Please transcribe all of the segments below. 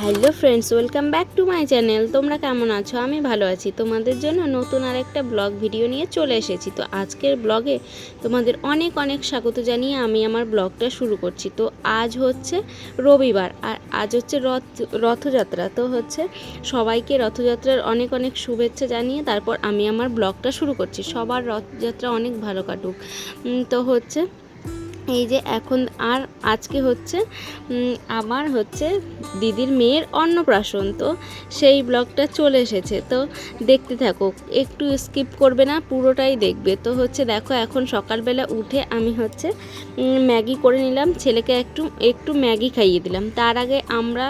Hello friends, welcome back to my channel. তোমরা কেমন আছো? আমি ভালো আছি। তোমাদের জন্য নতুন আরেকটা ব্লগ ভিডিও নিয়ে চলে এসেছি। তো আজকের ব্লগে তোমাদের অনেক অনেক স্বাগত জানিয়ে আমি আমার ব্লগটা শুরু করছি। তো আজ হচ্ছে রবিবার আর আজ হচ্ছে রথযাত্রা। তো হচ্ছে সবাইকে রথযাত্রার অনেক অনেক শুভেচ্ছা জানিয়ে তারপর আমি আমার ব্লগটা শুরু করছি। সবার রথযাত্রা অনেক ভালো কাটুক। তো হচ্ছে এই যে এখন আর আজকে হচ্ছে আমার হচ্ছে দিদির মেয়ের অন্নপ্রাশন। তো সেই ব্লগটা চলে এসেছে, তো দেখতে থাকো, একটু স্কিপ করবে না, পুরোটাই দেখবে। তো হচ্ছে দেখো, এখন সকালবেলা উঠে আমি হচ্ছে ম্যাগি করে নিলাম, ছেলেকে একটু একটু ম্যাগি খাইয়ে দিলাম। তার আগে আমরা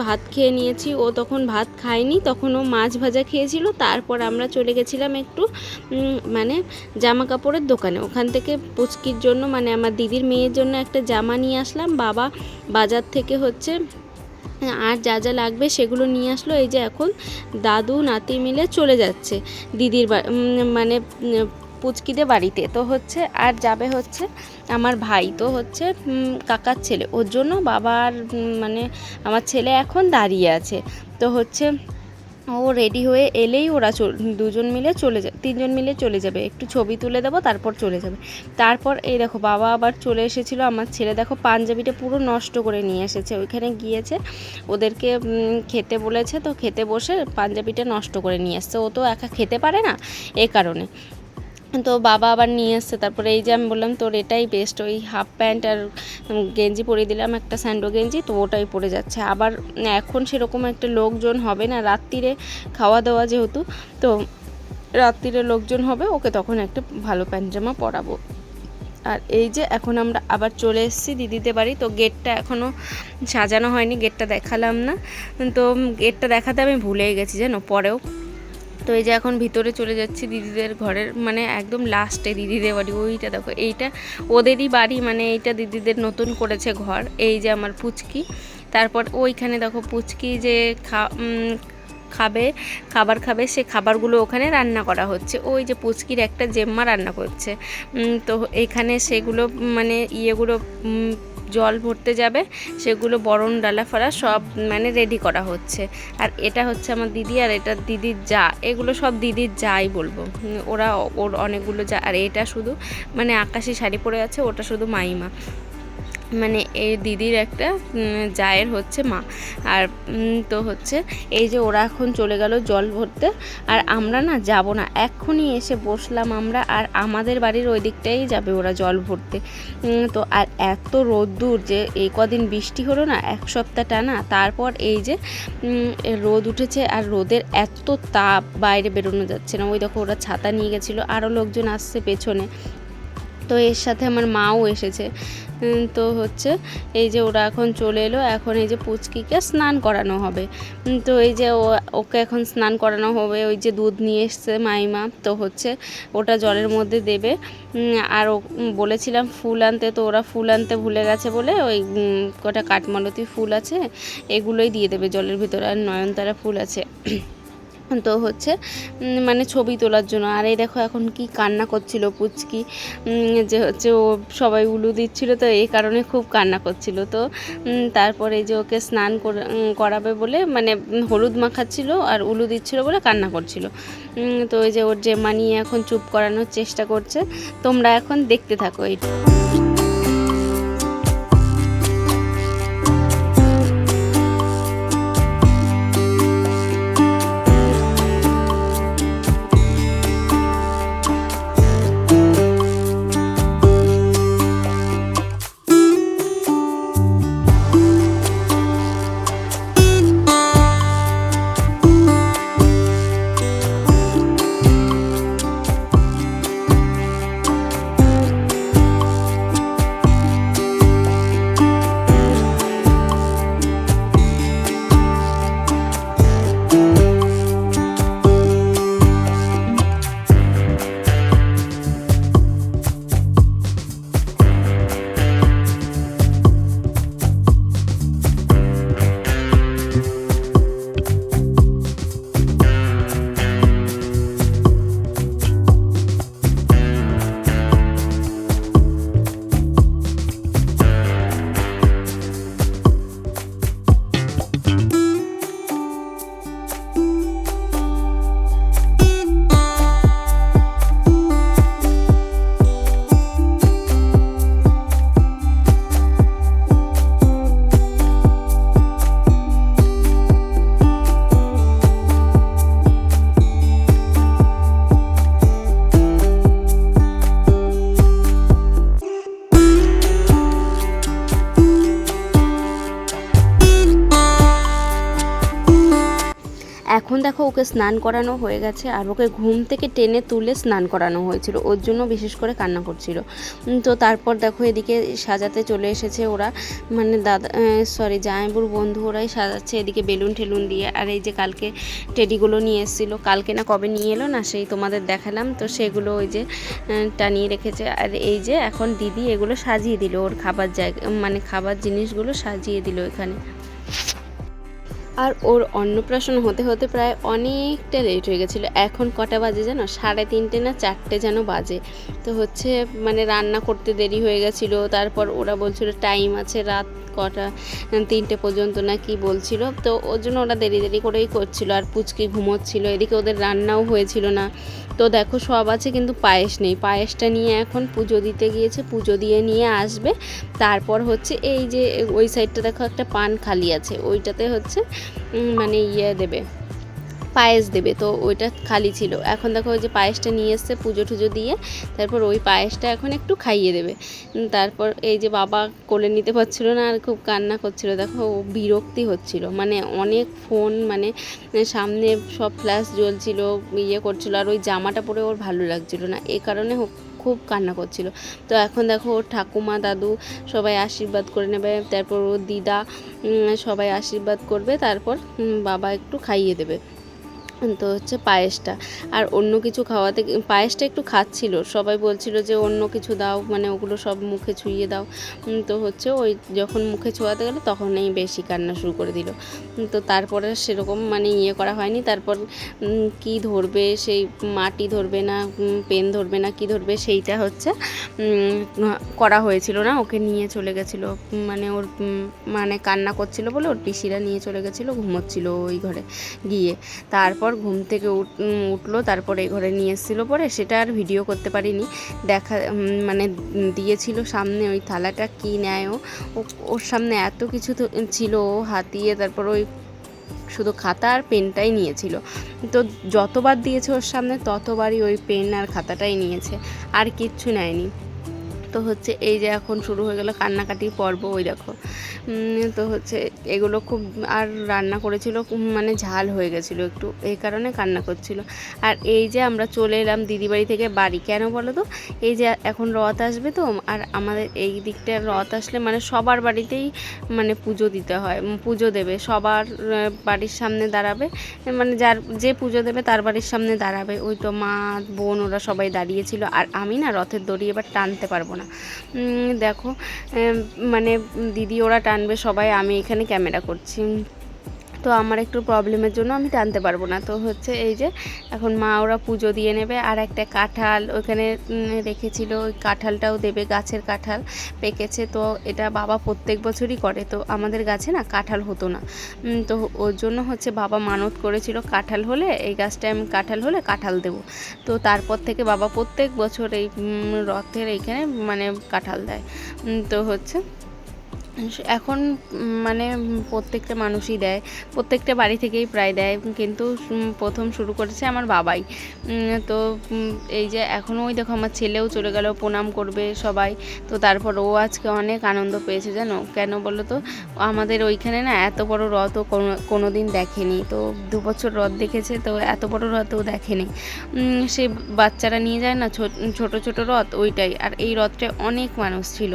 ভাত খেয়ে নিয়েছি, ও তখন ভাত খায়নি, তখন ও মাছ ভাজা খেয়েছিল। তারপর আমরা চলে গেছিলাম একটু মানে জামা কাপড়ের দোকানে। ওখান থেকে পুচকির জন্য মানে আমার দিদির মেয়ের জন্য একটা জামা নিয়ে আসলাম। বাবা বাজার থেকে হচ্ছে আর যা যা লাগবে সেগুলো নিয়ে আসলো। এই যে এখন দাদু নাতি মিলে চলে যাচ্ছে দিদির মানে পুচকিদের বাড়িতে। তো হচ্ছে আর যাবে হচ্ছে আমার ভাই, তো হচ্ছে কাকার ছেলে, ওর জন্য বাবার মানে আমার ছেলে এখন দাঁড়িয়ে আছে। তো হচ্ছে ও রেডি হয়ে এলেই ওরা দুজন মিলে চলে যাবে, তিনজন মিলে চলে যাবে, একটু ছবি তুলে দেবো, তারপর চলে যাবে। তারপর এই দেখো বাবা আবার চলে এসেছিলো। আমার ছেলে দেখো পাঞ্জাবিটা পুরো নষ্ট করে নিয়ে এসেছে, ওইখানে গিয়েছে, ওদেরকে খেতে বলেছে, তো খেতে বসে পাঞ্জাবিটা নষ্ট করে নিয়ে এসছে। ও তো একা খেতে পারে না, এই কারণে। তো বাবা আবার নিয়ে এসছে। তারপরে এই যে আমি বললাম তোর এটাই বেস্ট, ওই হাফ প্যান্ট আর গেঞ্জি পরিয়ে দিলাম, একটা স্যান্ডো গেঞ্জি, তো ওটাই পরে যাচ্ছে। আবার এখন সেরকম একটা লোকজন হবে না, রাত্রিরে খাওয়া দাওয়া যেহেতু, তো রাত্রিরে লোকজন হবে, ওকে তখন একটা ভালো প্যান্ট জামা পরাবো। আর এই যে এখন আমরা আবার চলে এসেছি দিদিদের বাড়ি। তো গেটটা এখনও সাজানো হয়নি, গেটটা দেখালাম না, তো গেটটা দেখাতে আমি ভুলেই গেছি জানো, পরেও। তো এই যে এখন ভিতরে চলে যাচ্ছি দিদিদের ঘরের, মানে একদম লাস্টে দিদিদের বাড়ি। ওইটা দেখো, এইটা ওদেরই বাড়ি, মানে এইটা দিদিদের নতুন করেছে ঘর। এই যে আমার পুচকি, তারপর ওইখানে দেখো পুচকি যে খাবার খাবে, সে খাবারগুলো ওখানে রান্না করা হচ্ছে। ওই যে পুচকির একটা জেম্মা রান্না করছে। তো এখানে সেগুলো মানে ইয়েগুলো জল ভরতে যাবে, সেগুলো বরণ ডালা ফালা সব মানে রেডি করা হচ্ছে। আর এটা হচ্ছে আমার দিদি, আর এটা দিদির যা, এগুলো সব দিদির যাই বলবো, ওরা ওর অনেকগুলো যা। আর এটা শুধু মানে আকাশি শাড়ি পরে আছে, ওটা শুধু মাইমা, মানে এই দিদির একটা জায়ের হচ্ছে মা। আর তো হচ্ছে এই যে ওরা এখন চলে গেল জল ভরতে, আর আমরা না যাব না, এক্ষুনি এসে বসলাম আমরা, আর আমাদের বাড়ির ওই দিকটাই যাবে ওরা জল ভরতে। তো আর এত রোদ্দুর, যে এই কদিন বৃষ্টি হলো না এক সপ্তাহ টানা, তারপর এই যে রোদ উঠেছে, আর রোদের এত তাপ, বাইরে বেরোনো যাচ্ছে না। ওই দেখো ওরা ছাতা নিয়ে গেছিলো, আরও লোকজন আসছে পেছনে, তো এর সাথে আমার মাও এসেছে। তো হচ্ছে এই যে ওরা এখন চলে এলো, এখন এই যে পুচকিকে স্নান করানো হবে। তো এই যে ওকে এখন স্নান করানো হবে, ওই যে দুধ নিয়ে এসছে মাইমা, তো হচ্ছে ওটা জলের মধ্যে দেবে। আর বলেছিলাম ফুল আনতে, তো ওরা ফুল আনতে ভুলে গেছে বলে ওই কটা কাঠমালতি ফুল আছে, এগুলোই দিয়ে দেবে জলের ভিতরে, আর নয়নতারা ফুল আছে, তো হচ্ছে মানে ছবি তোলার জন্য। আর এই দেখো এখন কি কান্না করছিল পুচকি, যে হচ্ছে ও সবাই উলু দিচ্ছিল, তো এই কারণে খুব কান্না করছিল। তো তারপরে এই যে ওকে স্নান করাবে বলে মানে হলুদ মাখাচ্ছিল আর উলু দিচ্ছিল বলে কান্না করছিল। তো ওই যে ওর যে মানিয়ে এখন চুপ করানোর চেষ্টা করছে। তোমরা এখন দেখতে থাকো এইটা। দেখো ওকে স্নান করানো হয়ে গেছে, আর ওকে ঘুম থেকে টেনে তুলে স্নান করানো হয়েছিল, ওর জন্য বিশেষ করে কান্না করছিল। তো তারপর দেখো এদিকে সাজাতে চলে এসেছে ওরা, মানে জামাইবুর বন্ধু ওরাই সাজাচ্ছে এদিকে বেলুন টেলুন দিয়ে। আর এই যে কালকে টেডিগুলো নিয়ে এসেছিলো, কালকে না কবে নিয়ে এলো না, সেই তোমাদের দেখালাম, তো সেগুলো ওই যে টানিয়ে রেখেছে। আর এই যে এখন দিদি এগুলো সাজিয়ে দিল, ওর খাবার জায়গা মানে খাবার জিনিসগুলো সাজিয়ে দিল এখানে। আর ওর অন্নপ্রাশন হতে হতে প্রায় অনেকটা লেট হয়ে গেছিলো। এখন কটা বাজে জানো, 3:30 না 4টে যেন বাজে। তো হচ্ছে মানে রান্না করতে দেরি হয়ে গেছিলো। তারপর ওরা বলছিল টাইম আছে রাত কটা 3টে পর্যন্ত না কি বলছিল, তো ওর জন্য ওরা দেরি করেই করছিল। আর পুচকি ঘুমোচ্ছিল, এদিকে ওদের রান্নাও হয়েছিল না। তো দেখো সব আছে কিন্তু পায়েস নেই, পায়েসটা নিয়ে এখন পুজো দিতে গিয়েছে, পুজো দিয়ে নিয়ে আসবে। তারপর হচ্ছে এই যে ওই সাইডটা দেখো একটা পান খালি আছে, ওইটাতে হচ্ছে মানে দেবে, পায়েস দেবে, তো ওইটা খালি ছিল। এখন দেখো ওই যে পায়েসটা নিয়ে এসছে পুজো টুজো দিয়ে, তারপর ওই পায়েসটা এখন একটু খাইয়ে দেবে। তারপর এই যে বাবা কোলে নিতে পারছিল না, আর খুব কান্না করছিল, দেখো ও বিরক্তি হচ্ছিল, মানে অনেক ফোন মানে সামনে সব ফ্ল্যাশ জ্বলছিল, করছিল, আর ওই জামাটা পরে ওর ভালো লাগছিল না, এই কারণে খুব কান্না করছিল। তো এখন দেখো ওর ঠাকুমা দাদু সবাই আশীর্বাদ করে নেবে, তারপর ওর দিদা সবাই আশীর্বাদ করবে, তারপর বাবা একটু খাইয়ে দেবে। তো হচ্ছে পায়েসটা, আর অন্য কিছু খাওয়াতে পায়েসটা একটু খাচ্ছিল, সবাই বলছিল যে অন্য কিছু দাও, মানে ওগুলো সব মুখে ছুঁয়ে দাও। তো হচ্ছে ওই যখন মুখে ছোঁয়াতে গেলো তখনই বেশি কান্না শুরু করে দিল। তো তারপরে সেরকম মানে করা হয়নি। তারপর কি ধরবে, সেই মাটি ধরবে না পেন ধরবে না কি ধরবে, সেইটা হচ্ছে করা হয়েছিল না, ওকে নিয়ে চলে গেছিলো, মানে ওর মানে কান্না করছিল বলে ওর পিসিরা নিয়ে চলে গেছিলো, ঘুমোচ্ছিল ওই ঘরে গিয়ে। তারপর ঘুম থেকে উঠলো, তারপর এই ঘরে নিয়ে এসেছিলো, পরে সেটা আর ভিডিও করতে পারিনি, মানে দিয়েছিল সামনে ওই থালাটা কি নেয় ওর সামনে এত কিছু ছিল হাতিয়ে, তারপর ওই শুধু খাতা আর পেনটাই নিয়েছিল। তো যতবার দিয়েছে ওর সামনে ততবারই ওই পেন আর খাতাটাই নিয়েছে, আর কিচ্ছু নেয়নি। তো হচ্ছে এই যে এখন শুরু হয়ে গেল কান্নাকাটির পর্ব, ওই দেখো। তো হচ্ছে এগুলো খুব, আর রান্না করেছিল মানে ঝাল হয়ে গেছিলো একটু, এই কারণে কান্না করছিল। আর এই যে আমরা চলে এলাম দিদিবাড়ি থেকে বাড়ি, কেন বলো তো, এই যে এখন রথ আসবে তো, আর আমাদের এই দিকটা রথ আসলে মানে সবার বাড়িতেই মানে পুজো দিতে হয়, পুজো দেবে, সবার বাড়ির সামনে দাঁড়াবে, মানে যে পুজো দেবে তার বাড়ির সামনে দাঁড়াবে। ওই তো মা বোন ওরা সবাই দাঁড়িয়েছিল, আর আমি না রথের দড়ি এবার টানতে পারবো না। দেখো মানে দিদি ওরা টানবে সবাই, আমি এখানে ক্যামেরা করছি, তো আমার একটু প্রবলেমের জন্য আমি টানতে পারবো না। তো হচ্ছে এই যে এখন মা ওরা পুজো দিয়ে নেবে, আর একটা কাঁঠাল ওখানে রেখেছিল, ওই কাঁঠালটাও দেবে, গাছের কাঁঠাল পেকেছে, তো এটা বাবা প্রত্যেক বছরই করে, তো আমাদের গাছে না কাঁঠাল হতো না, তো ওর জন্য হচ্ছে বাবা মানত করেছিল কাঁঠাল হলে, এই গাছটায় আমি কাঁঠাল হলে কাঁঠাল দেবো। তো তারপর থেকে বাবা প্রত্যেক বছর এই রথের এইখানে মানে কাঁঠাল দেয়। তো হচ্ছে এখন মানে প্রত্যেকটা মানুষই দেয়, প্রত্যেকটা বাড়ি থেকেই প্রায় দেয়, কিন্তু প্রথম শুরু করেছে আমার বাবাই। তো এই যে এখন ওই দেখো আমার ছেলেও চলে গেল, প্রণাম করবে সবাই। তো তারপর ও আজকে অনেক আনন্দ পেয়েছে জানো, কেন বলো তো, আমাদের ওইখানে না এত বড় রথ ও কোনো দিন দেখেনি, তো 2 বছর রথ দেখেছে, তো এত বড় রথও দেখেনি। সেই বাচ্চারা নিয়ে যায় না ছোট ছোট রথ, ওইটাই, আর এই রথটায় অনেক মানুষ ছিল।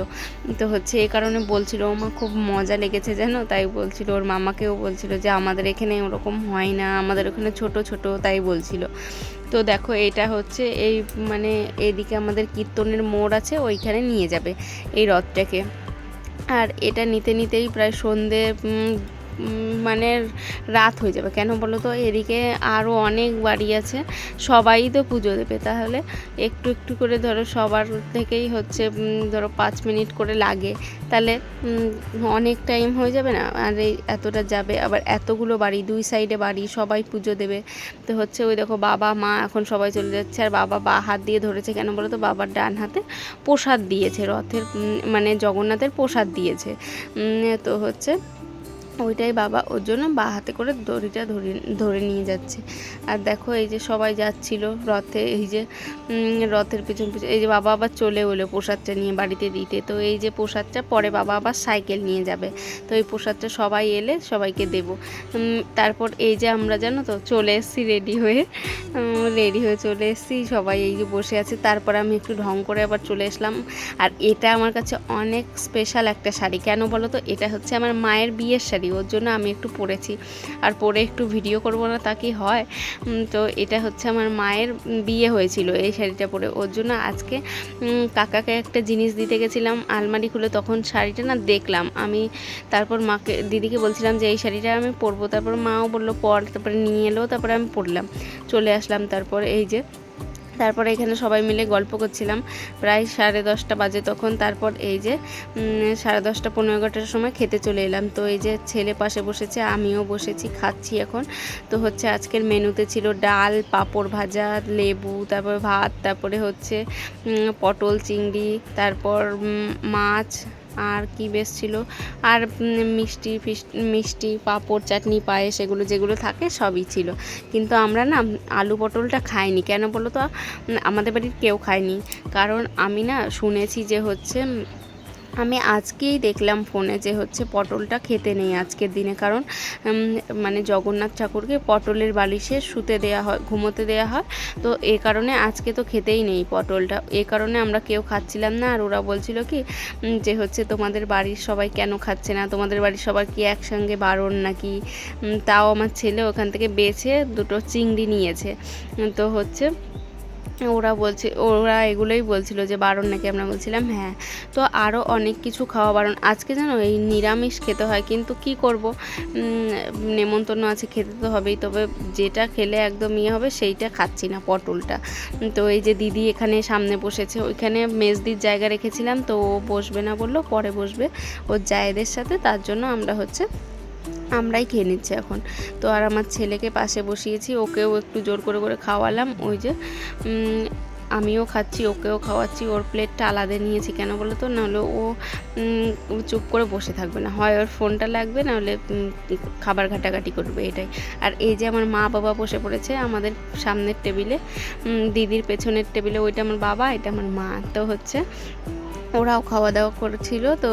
তো হচ্ছে এই কারণে বলছিল আমার খুব মজা লেগেছে জানো, তাই বলছিল, ওর মামাকেও বলছিল যে আমাদের এখানে ওরকম হয় না, আমাদের ওখানে ছোট ছোট, তাই বলছিল। তো দেখো এটা হচ্ছে এই মানে এইদিকে আমাদের কীর্তনের মোড় আছে, ওইখানে নিয়ে যাবে এই রথটাকে। আর এটা নিতে নিতেই প্রায় সন্ধে মানে রাত হয়ে যাবে, কেন বলো তো, এদিকে আরও অনেক বাড়ি আছে, সবাই তো পুজো দেবে, তাহলে একটু একটু করে ধরো সবার থেকেই হচ্ছে ধরো 5 মিনিট করে লাগে, তাহলে অনেক টাইম হয়ে যাবে না, আর এই এতটা যাবে, আবার এতগুলো বাড়ি, 2 সাইডে বাড়ি, সবাই পুজো দেবে। তো হচ্ছে ওই দেখো বাবা মা এখন সবাই চলে যাচ্ছে, আর বাবা বা হাত দিয়ে ধরেছে, কেন বলো তো, বাবার ডান হাতে প্রসাদ দিয়েছে রথের, মানে জগন্নাথের প্রসাদ দিয়েছে। তো হচ্ছে ওইটাই বাবা ওর জন্য বা হাতে করে দড়িটা ধরে নিয়ে যাচ্ছে। আর দেখো এই যে সবাই যাচ্ছিল রথে, এই যে রথের পিছন পিছন এই যে বাবা আবার চলে এলো প্রসাদটা নিয়ে বাড়িতে দিতে। তো এই যে প্রসাদটা পরে বাবা আবার সাইকেল নিয়ে যাবে, তো এই প্রসাদটা সবাই এলে সবাইকে দেব। তারপর এই যে আমরা জানো তো চলে এসেছি রেডি হয়ে চলে এসেছি, সবাই এই যে বসে আছে। তারপর আমি একটু ঢং করে আবার চলে আসলাম। আর এটা আমার কাছে অনেক স্পেশাল একটা শাড়ি, কেন বলো তো, এটা হচ্ছে আমার মায়ের বিয়ের শাড়ি, ওর জন্য আমি একটু পরেছি। আর পরে একটু ভিডিও করব না তা কি হয়। তো এটা হচ্ছে আমার মায়ের বিয়ে হয়েছিল এই শাড়িটা পরে, ওর জন্য আজকে কাকাকে একটা জিনিস দিতে গেছিলাম আলমারি খুলে, তখন শাড়িটা না দেখলাম আমি। তারপর মাকে দিদিকে বলছিলাম যে এই শাড়িটা আমি পরবো, তারপর মাও বললো পর, তারপরে নিয়ে এলো, তারপরে আমি পরলাম, চলে আসলাম। তারপর এই যে তারপরে এখানে সবাই মিলে গল্প করছিলাম, প্রায় 10:30 বাজে তখন। তারপর এই যে 10:30 15-11টার সময় খেতে চলে এলাম। তো এই যে ছেলে পাশে বসেছে, আমিও বসেছি, খাচ্ছি এখন। তো হচ্ছে আজকের মেনুতে ছিল ডাল, পাঁপড় ভাজা, লেবু, তারপর ভাত, তারপরে হচ্ছে পটল চিংড়ি, তারপর মাছ, আর কি বেশ ছিল, আর মিষ্টি পাঁপড় চাটনি পায়েস এগুলো যেগুলো থাকে সবই ছিল। কিন্তু আমরা না আলু পটলটা খাইনি, কেন বলো তো, আমাদের বাড়ির কেউ খায়নি। কারণ আমি না শুনেছি যে হচ্ছে, আমি আজকেই দেখলাম ফোনে যে হচ্ছে পটলটা খেতে নেই আজকের দিনে, কারণ মানে জগন্নাথ ঠাকুরকে পটলের বালিশে শুতে দেওয়া হয়, ঘুমোতে দেওয়া হয়। তো এই কারণে আজকে তো খেতেই নেই পটলটা, এই কারণে আমরা কেউ খাচ্ছিলাম না। আর ওরা বলছিল কি যে হচ্ছে তোমাদের বাড়ির সবাই কেন খাচ্ছে না, তোমাদের বাড়ির সবার কি একসঙ্গে বারণ নাকি। তাও আমার ছেলে ওখান থেকে বেছে 2টো চিংড়ি নিয়েছে। তো হচ্ছে ওরা এগুলোই বলছিল যে বারণ নাকি, আমরা বলছিলাম হ্যাঁ। তো আরও অনেক কিছু খাওয়া বারণ আজকে, জানো এই নিরামিষ খেতে হয়, কিন্তু কি করব, নেমন্তন্ন আছে, খেতে তো হবেই। তবে যেটা খেলে একদম হবে সেইটা খাচ্ছি না, পটলটা। তো এই যে দিদি এখানে সামনে বসেছে, ওইখানে মেজদির জায়গা রেখেছিলাম, তো ও বসবে না বললো, পরে বসবে ওর জায়েদের সাথে, তার জন্য আমরাই খেয়ে নিচ্ছি এখন। তো আর আমার ছেলেকে পাশে বসিয়েছি, ওকেও একটু জোর করে করে খাওয়ালাম। ওই যে আমিও খাচ্ছি, ওকেও খাওয়াচ্ছি। ওর প্লেটটা আলাদা নিয়েছি, কেন বলো তো, নাহলে ও চুপ করে বসে থাকবে না, হয় ওর ফোনটা লাগবে, নাহলে খাবার ঘাটাঘাটি করবে, এটাই। আর এই যে আমার মা বাবা বসে পড়েছে আমাদের সামনের টেবিলে, দিদির পেছনের টেবিলে, ওইটা আমার বাবা, এটা আমার মা। তো হচ্ছে ওরাও খাওয়া দাওয়া করেছিল। তো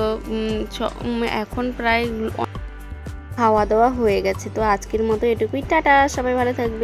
এখন প্রায় খাওয়া দাওয়া হয়ে গেছে। তো আজকের মতো এটুকুই, টাটা, সবাই ভালো থাকবে।